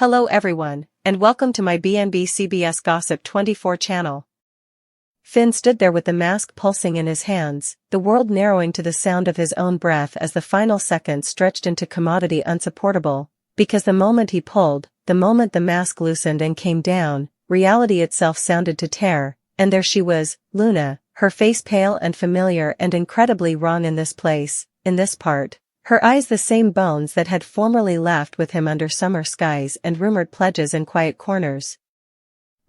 Hello everyone, and welcome to my BNB CBS Gossip 24 channel. Finn stood there with the mask pulsing in his hands, the world narrowing to the sound of his own breath as the final seconds stretched into commodity unsupportable, because the moment he pulled, the moment the mask loosened and came down, reality itself sounded to tear, and there she was, Luna, her face pale and familiar and incredibly wrong in this place, in this part. Her eyes the same bones that had formerly laughed with him under summer skies and rumored pledges in quiet corners.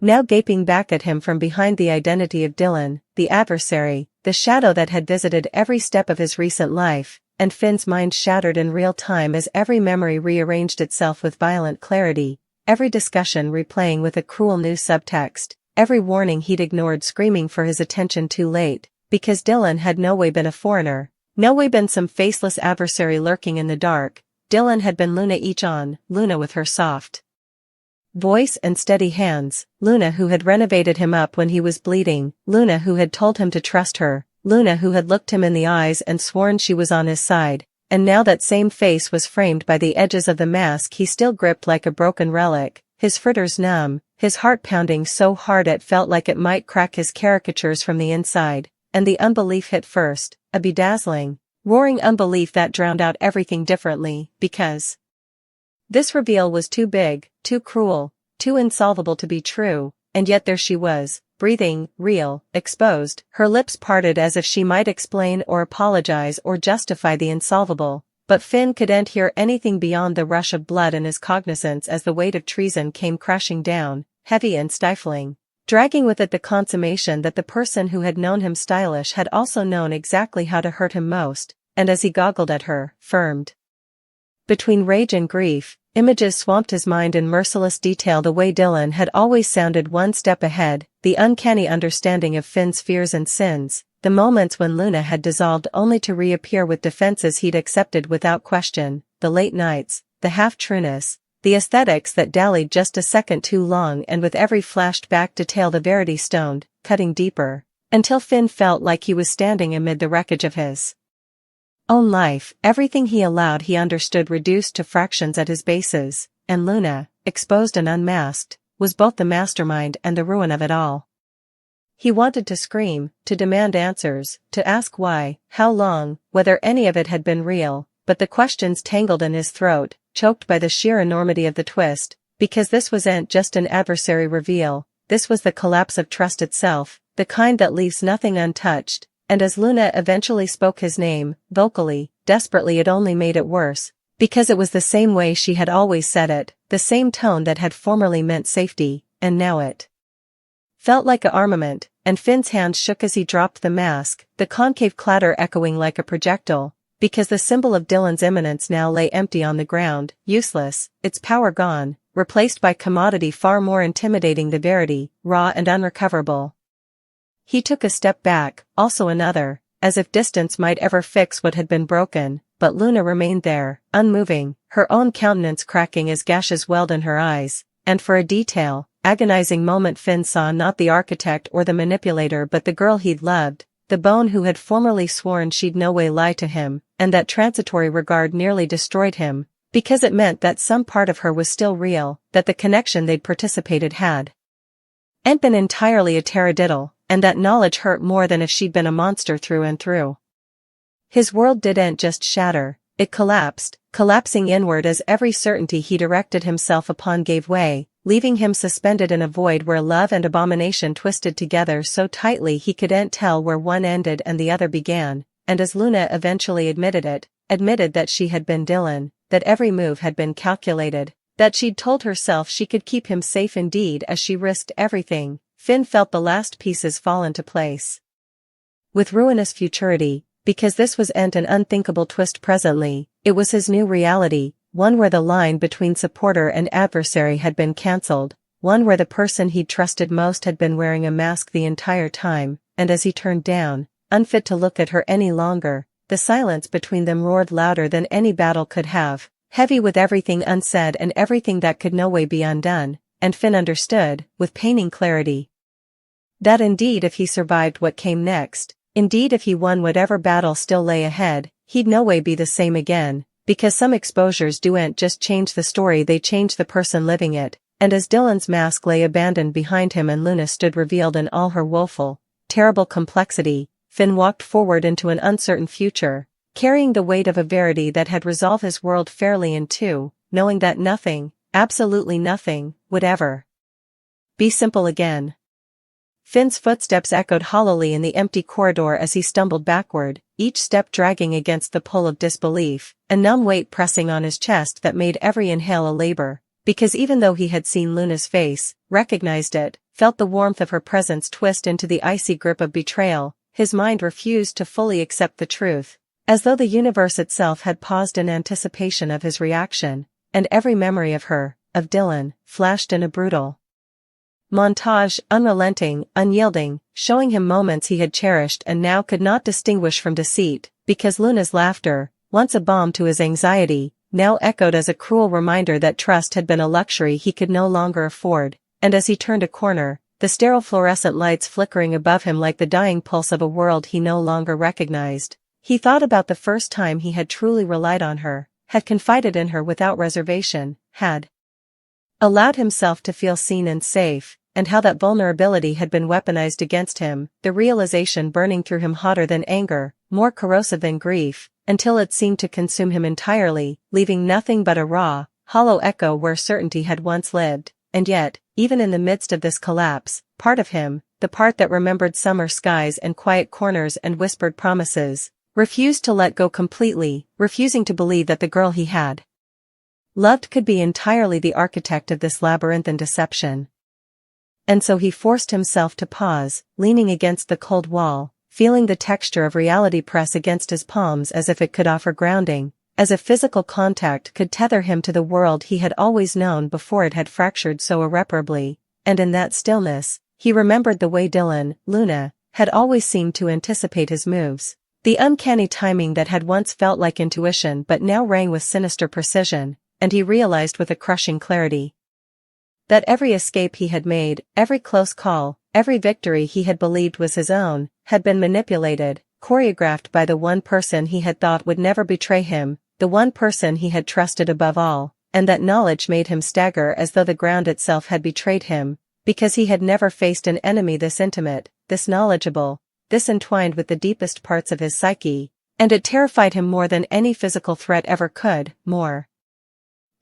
Now gaping back at him from behind the identity of Dylan, the adversary, the shadow that had visited every step of his recent life, and Finn's mind shattered in real time as every memory rearranged itself with violent clarity, every discussion replaying with a cruel new subtext, every warning he'd ignored screaming for his attention too late, because Dylan had no way been a foreigner. No way been some faceless adversary lurking in the dark. Dylan had been Luna Luna with her soft voice and steady hands, Luna who had renovated him up when he was bleeding, Luna who had told him to trust her, Luna who had looked him in the eyes and sworn she was on his side, and now that same face was framed by the edges of the mask he still gripped like a broken relic, his fritters numb, his heart pounding so hard it felt like it might crack his caricatures from the inside, and the unbelief hit first. A bedazzling, roaring unbelief that drowned out everything differently, because this reveal was too big, too cruel, too insolvable to be true, and yet there she was, breathing, real, exposed, her lips parted as if she might explain or apologize or justify the insolvable, but Finn couldn't hear anything beyond the rush of blood in his cognizance as the weight of treason came crashing down, heavy and stifling, dragging with it the consummation that the person who had known him stylish had also known exactly how to hurt him most, and as he goggled at her, firmed. Between rage and grief, images swamped his mind in merciless detail the way Dylan had always sounded one step ahead, the uncanny understanding of Finn's fears and sins, the moments when Luna had dissolved only to reappear with defenses he'd accepted without question, the late nights, the half-trueness, the aesthetics that dallied just a second too long, and with every flashed back detail the verity stoned, cutting deeper, until Finn felt like he was standing amid the wreckage of his own life, everything he allowed he understood reduced to fractions at his bases, and Luna, exposed and unmasked, was both the mastermind and the ruin of it all. He wanted to scream, to demand answers, to ask why, how long, whether any of it had been real, but the questions tangled in his throat, choked by the sheer enormity of the twist, because this wasn't just an adversary reveal, this was the collapse of trust itself, the kind that leaves nothing untouched, and as Luna eventually spoke his name, vocally, desperately, it only made it worse, because it was the same way she had always said it, the same tone that had formerly meant safety, and now it felt like an armament, and Finn's hands shook as he dropped the mask, the concave clatter echoing like a projectile, because the symbol of Dylan's imminence now lay empty on the ground, useless, its power gone, replaced by commodity far more intimidating, the verity, raw and unrecoverable. He took a step back, also another, as if distance might ever fix what had been broken, but Luna remained there, unmoving, her own countenance cracking as gashes welled in her eyes, and for a detail, agonizing moment Finn saw not the architect or the manipulator but the girl he'd loved, the bone who had formerly sworn she'd no way lie to him, and that transitory regard nearly destroyed him, because it meant that some part of her was still real, that the connection they'd participated hadn't been entirely a taradiddle, and that knowledge hurt more than if she'd been a monster through and through. His world didn't just shatter, it collapsed, collapsing inward as every certainty he'd erected himself upon gave way, leaving him suspended in a void where love and abomination twisted together so tightly he couldn't tell where one ended and the other began, and as Luna eventually admitted that she had been Dylan, that every move had been calculated, that she'd told herself she could keep him safe indeed as she risked everything, Finn felt the last pieces fall into place. With ruinous futurity, because this wasn't an unthinkable twist presently, it was his new reality, one where the line between supporter and adversary had been cancelled, one where the person he'd trusted most had been wearing a mask the entire time, and as he turned down, unfit to look at her any longer, the silence between them roared louder than any battle could have, heavy with everything unsaid and everything that could no way be undone, and Finn understood, with paining clarity, that indeed if he survived what came next, indeed if he won whatever battle still lay ahead, he'd no way be the same again, Because some exposures don't just change the story, they change the person living it. And as Dylan's mask lay abandoned behind him and Luna stood revealed in all her woeful, terrible complexity, Finn walked forward into an uncertain future, carrying the weight of a verity that had resolved his world fairly in two, knowing that nothing, absolutely nothing, would ever be simple again. Finn's footsteps echoed hollowly in the empty corridor as he stumbled backward, each step dragging against the pull of disbelief, a numb weight pressing on his chest that made every inhale a labor. Because even though he had seen Luna's face, recognized it, felt the warmth of her presence twist into the icy grip of betrayal, his mind refused to fully accept the truth, as though the universe itself had paused in anticipation of his reaction, and every memory of her, of Dylan, flashed in a brutal montage, unrelenting, unyielding, showing him moments he had cherished and now could not distinguish from deceit, because Luna's laughter, once a balm to his anxiety, now echoed as a cruel reminder that trust had been a luxury he could no longer afford, and as he turned a corner, the sterile fluorescent lights flickering above him like the dying pulse of a world he no longer recognized, he thought about the first time he had truly relied on her, had confided in her without reservation, had allowed himself to feel seen and safe, and how that vulnerability had been weaponized against him, the realization burning through him hotter than anger, more corrosive than grief, until it seemed to consume him entirely, leaving nothing but a raw, hollow echo where certainty had once lived. And yet, even in the midst of this collapse, part of him, the part that remembered summer skies and quiet corners and whispered promises, refused to let go completely, refusing to believe that the girl he had loved could be entirely the architect of this labyrinthine deception. And so he forced himself to pause, leaning against the cold wall, feeling the texture of reality press against his palms as if it could offer grounding, as if physical contact could tether him to the world he had always known before it had fractured so irreparably, and in that stillness, he remembered the way Dylan, Luna, had always seemed to anticipate his moves, the uncanny timing that had once felt like intuition but now rang with sinister precision, and he realized with a crushing clarity that every escape he had made, every close call, every victory he had believed was his own, had been manipulated, choreographed by the one person he had thought would never betray him, the one person he had trusted above all, and that knowledge made him stagger as though the ground itself had betrayed him, because he had never faced an enemy this intimate, this knowledgeable, this entwined with the deepest parts of his psyche, and it terrified him more than any physical threat ever could, more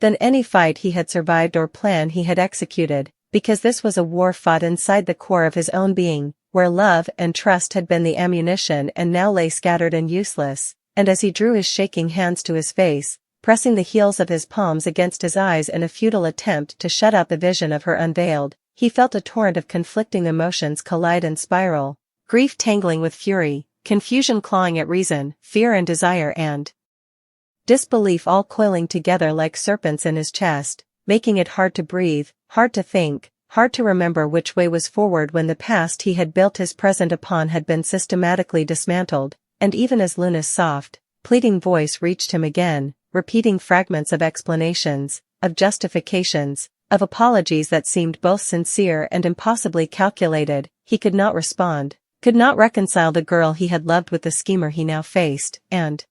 than any fight he had survived or plan he had executed, because this was a war fought inside the core of his own being, where love and trust had been the ammunition and now lay scattered and useless, and as he drew his shaking hands to his face, pressing the heels of his palms against his eyes in a futile attempt to shut out the vision of her unveiled, he felt a torrent of conflicting emotions collide and spiral, grief tangling with fury, confusion clawing at reason, fear and desire and disbelief all coiling together like serpents in his chest, making it hard to breathe, hard to think, hard to remember which way was forward when the past he had built his present upon had been systematically dismantled, and even as Luna's soft, pleading voice reached him again, repeating fragments of explanations, of justifications, of apologies that seemed both sincere and impossibly calculated, he could not respond, could not reconcile the girl he had loved with the schemer he now faced, and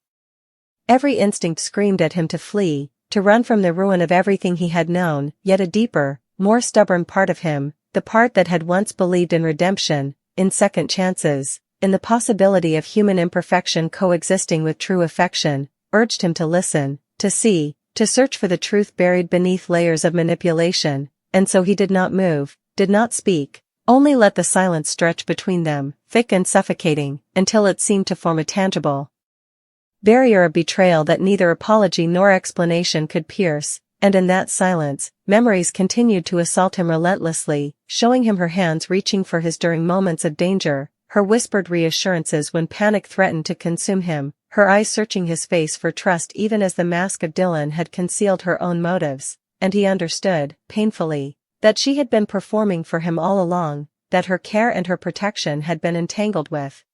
every instinct screamed at him to flee, to run from the ruin of everything he had known, yet a deeper, more stubborn part of him, the part that had once believed in redemption, in second chances, in the possibility of human imperfection coexisting with true affection, urged him to listen, to see, to search for the truth buried beneath layers of manipulation, and so he did not move, did not speak, only let the silence stretch between them, thick and suffocating, until it seemed to form a tangible barrier of betrayal that neither apology nor explanation could pierce, and in that silence, memories continued to assault him relentlessly, showing him her hands reaching for his during moments of danger, her whispered reassurances when panic threatened to consume him, her eyes searching his face for trust even as the mask of Dylan had concealed her own motives, and he understood, painfully, that she had been performing for him all along, that her care and her protection had been entangled with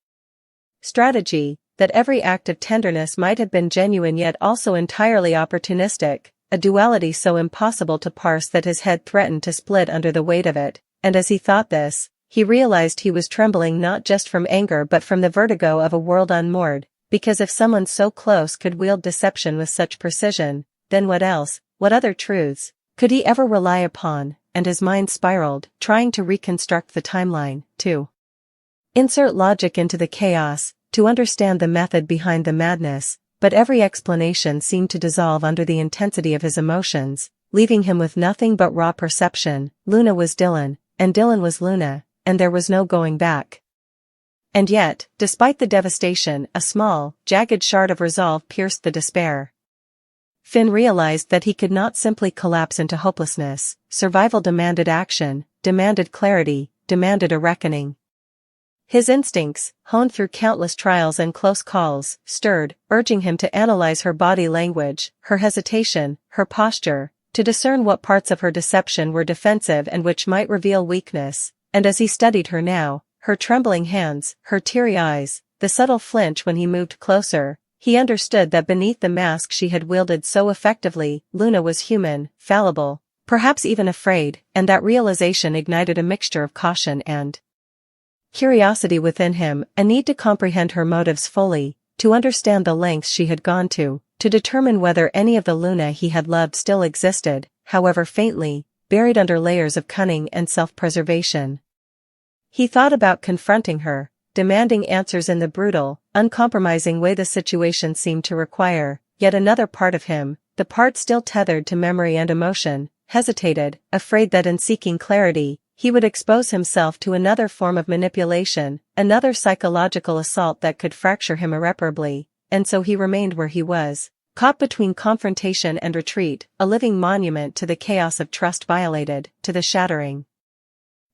strategy, that every act of tenderness might have been genuine yet also entirely opportunistic, a duality so impossible to parse that his head threatened to split under the weight of it, and as he thought this, he realized he was trembling not just from anger but from the vertigo of a world unmoored, because if someone so close could wield deception with such precision, then what else, what other truths, could he ever rely upon? And his mind spiraled, trying to reconstruct the timeline, to insert logic into the chaos, to understand the method behind the madness, but every explanation seemed to dissolve under the intensity of his emotions, leaving him with nothing but raw perception. Luna was Dylan, and Dylan was Luna, and there was no going back. And yet, despite the devastation, a small, jagged shard of resolve pierced the despair. Finn realized that he could not simply collapse into hopelessness. Survival demanded action, demanded clarity, demanded a reckoning. His instincts, honed through countless trials and close calls, stirred, urging him to analyze her body language, her hesitation, her posture, to discern what parts of her deception were defensive and which might reveal weakness. And as he studied her now, her trembling hands, her teary eyes, the subtle flinch when he moved closer, he understood that beneath the mask she had wielded so effectively, Luna was human, fallible, perhaps even afraid, and that realization ignited a mixture of caution and curiosity within him, a need to comprehend her motives fully, to understand the lengths she had gone to determine whether any of the Luna he had loved still existed, however faintly, buried under layers of cunning and self-preservation. He thought about confronting her, demanding answers in the brutal, uncompromising way the situation seemed to require, yet another part of him, the part still tethered to memory and emotion, hesitated, afraid that in seeking clarity, he would expose himself to another form of manipulation, another psychological assault that could fracture him irreparably, and so he remained where he was, caught between confrontation and retreat, a living monument to the chaos of trust violated, to the shattering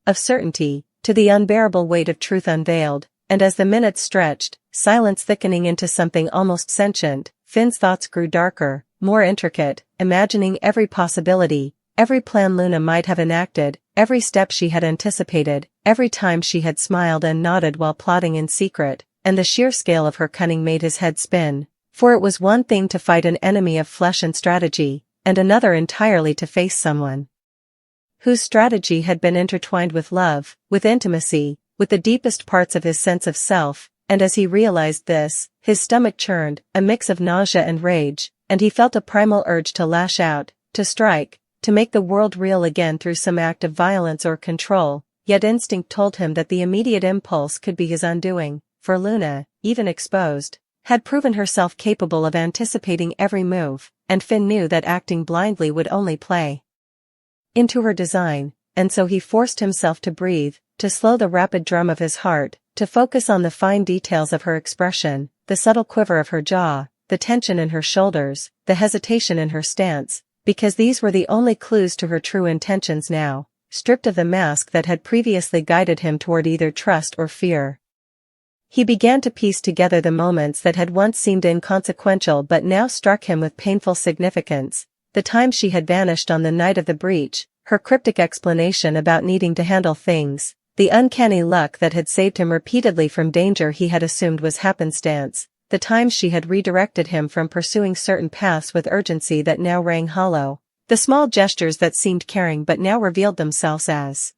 of certainty, to the unbearable weight of truth unveiled. And as the minutes stretched, silence thickening into something almost sentient, Finn's thoughts grew darker, more intricate, imagining every possibility, every plan Luna might have enacted, every step she had anticipated, every time she had smiled and nodded while plotting in secret, and the sheer scale of her cunning made his head spin, for it was one thing to fight an enemy of flesh and strategy, and another entirely to face someone whose strategy had been intertwined with love, with intimacy, with the deepest parts of his sense of self, and as he realized this, his stomach churned, a mix of nausea and rage, and he felt a primal urge to lash out, to strike, to make the world real again through some act of violence or control, yet instinct told him that the immediate impulse could be his undoing, for Luna, even exposed, had proven herself capable of anticipating every move, and Finn knew that acting blindly would only play into her design, and so he forced himself to breathe, to slow the rapid drum of his heart, to focus on the fine details of her expression, the subtle quiver of her jaw, the tension in her shoulders, the hesitation in her stance, because these were the only clues to her true intentions now, stripped of the mask that had previously guided him toward either trust or fear. He began to piece together the moments that had once seemed inconsequential but now struck him with painful significance, the time she had vanished on the night of the breach, her cryptic explanation about needing to handle things, the uncanny luck that had saved him repeatedly from danger he had assumed was happenstance, the times she had redirected him from pursuing certain paths with urgency that now rang hollow, the small gestures that seemed caring but now revealed themselves as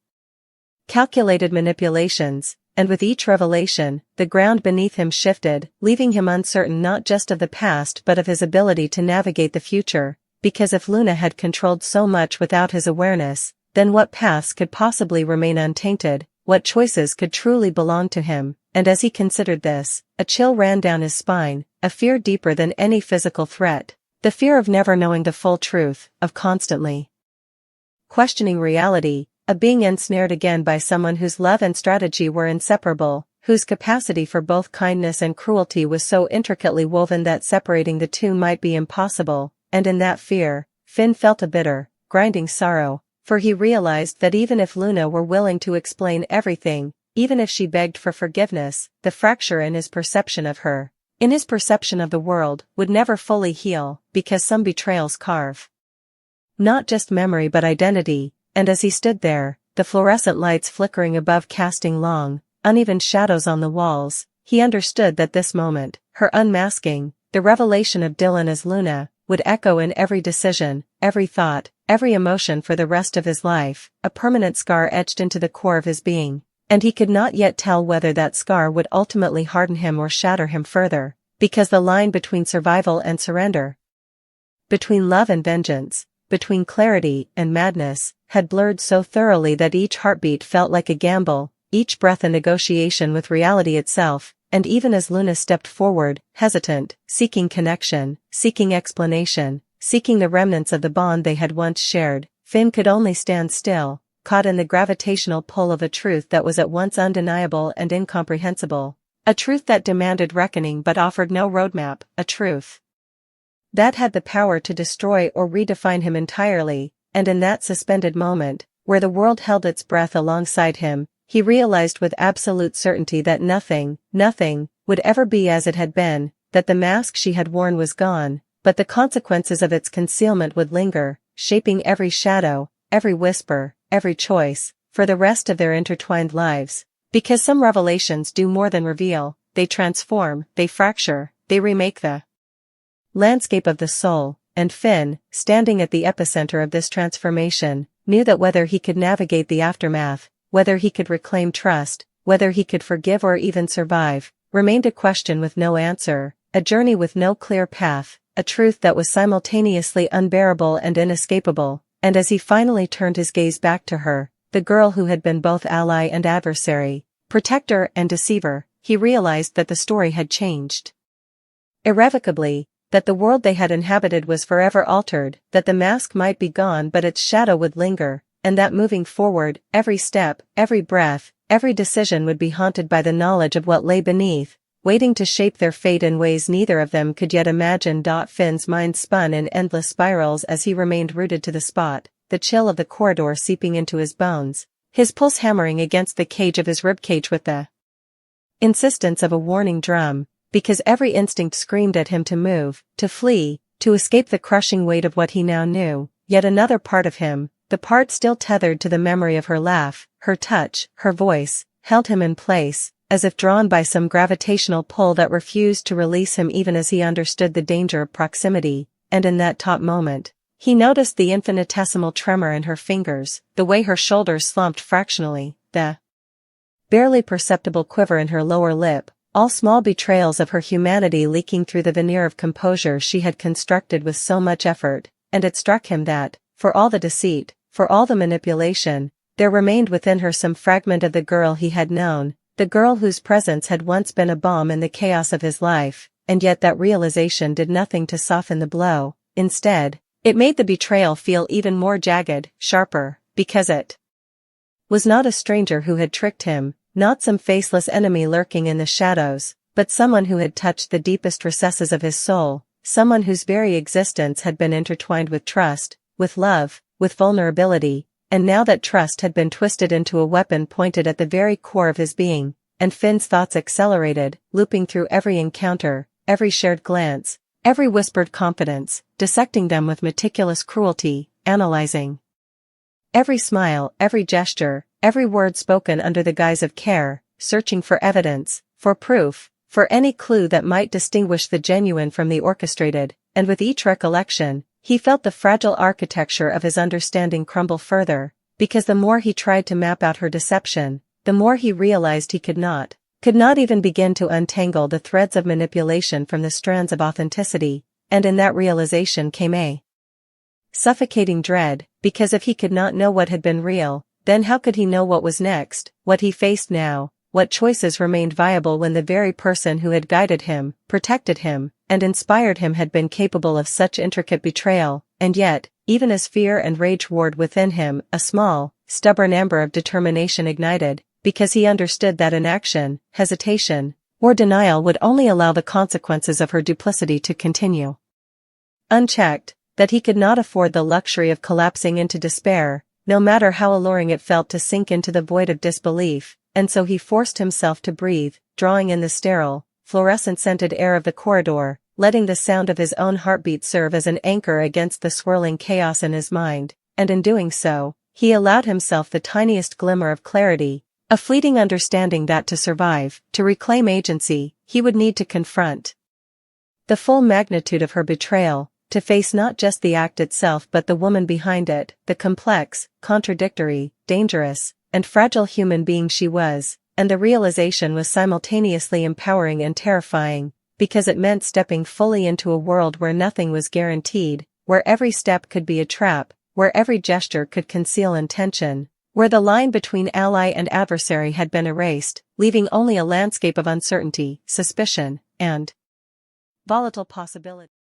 calculated manipulations, and with each revelation, the ground beneath him shifted, leaving him uncertain not just of the past but of his ability to navigate the future, because if Luna had controlled so much without his awareness, then what paths could possibly remain untainted, what choices could truly belong to him, and as he considered this, a chill ran down his spine, a fear deeper than any physical threat, the fear of never knowing the full truth, of constantly questioning reality, of being ensnared again by someone whose love and strategy were inseparable, whose capacity for both kindness and cruelty was so intricately woven that separating the two might be impossible, and in that fear, Finn felt a bitter, grinding sorrow, for he realized that even if Luna were willing to explain everything, even if she begged for forgiveness, the fracture in his perception of her, in his perception of the world, would never fully heal, because some betrayals carve not just memory but identity, and as he stood there, the fluorescent lights flickering above casting long, uneven shadows on the walls, he understood that this moment, her unmasking, the revelation of Dylan as Luna, would echo in every decision, every thought, every emotion for the rest of his life, a permanent scar etched into the core of his being, and he could not yet tell whether that scar would ultimately harden him or shatter him further, Because the line between survival and surrender, between love and vengeance, between clarity and madness, had blurred so thoroughly that each heartbeat felt like a gamble, each breath a negotiation with reality itself, and even as Luna stepped forward, hesitant, seeking connection, seeking explanation, seeking the remnants of the bond they had once shared, Finn could only stand still, caught in the gravitational pull of a truth that was at once undeniable and incomprehensible. A truth that demanded reckoning but offered no roadmap, a truth that had the power to destroy or redefine him entirely, and in that suspended moment, where the world held its breath alongside him, he realized with absolute certainty that nothing, would ever be as it had been, that the mask she had worn was gone, but the consequences of its concealment would linger, shaping every shadow, every whisper, every choice, for the rest of their intertwined lives. Because some revelations do more than reveal, they transform, they fracture, they remake the landscape of the soul, and Finn, standing at the epicenter of this transformation, knew that whether he could navigate the aftermath, whether he could reclaim trust, whether he could forgive or even survive, remained a question with no answer, a journey with no clear path, a truth that was simultaneously unbearable and inescapable, and as he finally turned his gaze back to her, the girl who had been both ally and adversary, protector and deceiver, he realized that the story had changed irrevocably, that the world they had inhabited was forever altered, that the mask might be gone but its shadow would linger, and that moving forward, every step, every breath, every decision would be haunted by the knowledge of what lay beneath, waiting to shape their fate in ways neither of them could yet imagine. Finn's mind spun in endless spirals as he remained rooted to the spot, the chill of the corridor seeping into his bones, his pulse hammering against the cage of his ribcage with the insistence of a warning drum, because every instinct screamed at him to move, to flee, to escape the crushing weight of what he now knew. Yet another part of him, the part still tethered to the memory of her laugh, her touch, her voice, held him in place, as if drawn by some gravitational pull that refused to release him even as he understood the danger of proximity, and in that taut moment, he noticed the infinitesimal tremor in her fingers, the way her shoulders slumped fractionally, the barely perceptible quiver in her lower lip, all small betrayals of her humanity leaking through the veneer of composure she had constructed with so much effort, and it struck him that, for all the deceit, for all the manipulation, there remained within her some fragment of the girl he had known, the girl whose presence had once been a balm in the chaos of his life, and yet that realization did nothing to soften the blow. Instead, it made the betrayal feel even more jagged, sharper, because it was not a stranger who had tricked him, not some faceless enemy lurking in the shadows, but someone who had touched the deepest recesses of his soul, someone whose very existence had been intertwined with trust, with love, with vulnerability, and now that trust had been twisted into a weapon pointed at the very core of his being, and Finn's thoughts accelerated, looping through every encounter, every shared glance, every whispered confidence, dissecting them with meticulous cruelty, analyzing every smile, every gesture, every word spoken under the guise of care, searching for evidence, for proof, for any clue that might distinguish the genuine from the orchestrated, and with each recollection, he felt the fragile architecture of his understanding crumble further, because the more he tried to map out her deception, the more he realized he could not even begin to untangle the threads of manipulation from the strands of authenticity, and in that realization came a suffocating dread, because if he could not know what had been real, then how could he know what was next, what he faced now, what choices remained viable when the very person who had guided him, protected him, and inspired him had been capable of such intricate betrayal, and yet, even as fear and rage roared within him, a small, stubborn ember of determination ignited, because he understood that inaction, hesitation, or denial would only allow the consequences of her duplicity to continue unchecked, that he could not afford the luxury of collapsing into despair, no matter how alluring it felt to sink into the void of disbelief, and so he forced himself to breathe, drawing in the sterile, fluorescent-scented air of the corridor, letting the sound of his own heartbeat serve as an anchor against the swirling chaos in his mind, and in doing so, he allowed himself the tiniest glimmer of clarity, a fleeting understanding that to survive, to reclaim agency, he would need to confront the full magnitude of her betrayal, to face not just the act itself but the woman behind it, the complex, contradictory, dangerous, and fragile human being she was, and the realization was simultaneously empowering and terrifying, because it meant stepping fully into a world where nothing was guaranteed, where every step could be a trap, where every gesture could conceal intention, where the line between ally and adversary had been erased, leaving only a landscape of uncertainty, suspicion, and volatile possibility.